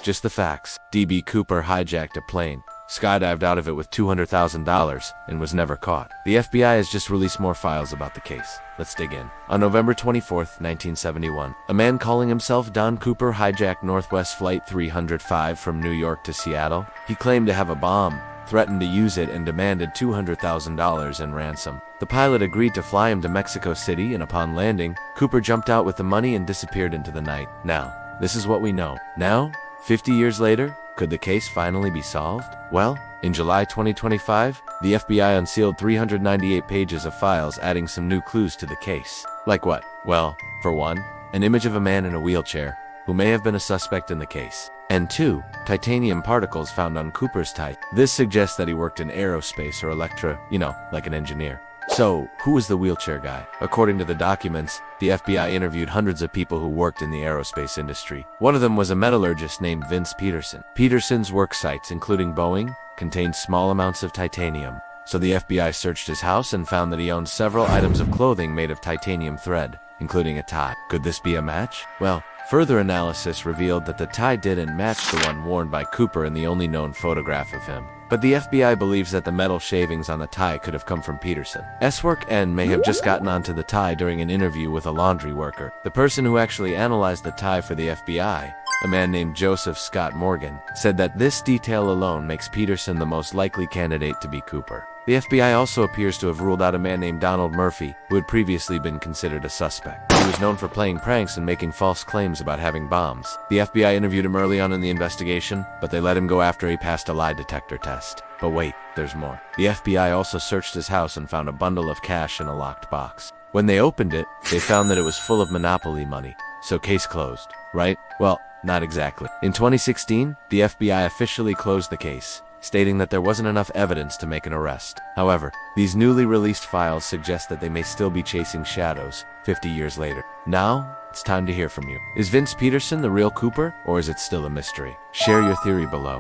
Just the facts. D.B. Cooper hijacked a plane, skydived out of it with $200,000, and was never caught. The FBI has just released more files about the case. Let's dig in. On November 24, 1971, a man calling himself Don Cooper hijacked Northwest Flight 305 from New York to Seattle. He claimed to have a bomb, threatened to use it, and demanded $200,000 in ransom. The pilot agreed to fly him to Mexico City, and upon landing, Cooper jumped out with the money and disappeared into the night. Now, this is what we know. Now, 50 years later, could the case finally be solved? Well, in July 2025, the FBI unsealed 398 pages of files, adding some new clues to the case. Like what? Well, for one, an image of a man in a wheelchair, who may have been a suspect in the case. And two, titanium particles found on Cooper's tie. This suggests that he worked in aerospace or like an engineer. So, who was the wheelchair guy? According to the documents, the FBI interviewed hundreds of people who worked in the aerospace industry. One of them was a metallurgist named Vince Petersen. Petersen's work sites, including Boeing, contained small amounts of titanium. So the FBI searched his house and found that he owned several items of clothing made of titanium thread, including a tie. Could this be a match? Well, further analysis revealed that the tie didn't match the one worn by Cooper in the only known photograph of him. But the FBI believes that the metal shavings on the tie could have come from Petersen's work and may have just gotten onto the tie during an interview with a laundry worker. The person who actually analyzed the tie for the FBI, a man named Joseph Scott Morgan, said that this detail alone makes Petersen the most likely candidate to be Cooper. The FBI also appears to have ruled out a man named Donald Murphy, who had previously been considered a suspect. He was known for playing pranks and making false claims about having bombs. The FBI interviewed him early on in the investigation, but they let him go after he passed a lie detector test. But wait, there's more. The FBI also searched his house and found a bundle of cash in a locked box. When they opened it, they found that it was full of Monopoly money. So case closed, right? Well, not exactly. In 2016, the FBI officially closed the case, stating that there wasn't enough evidence to make an arrest. However, these newly released files suggest that they may still be chasing shadows 50 years later. Now, it's time to hear from you. Is Vince Petersen the real Cooper, or is it still a mystery? Share your theory below.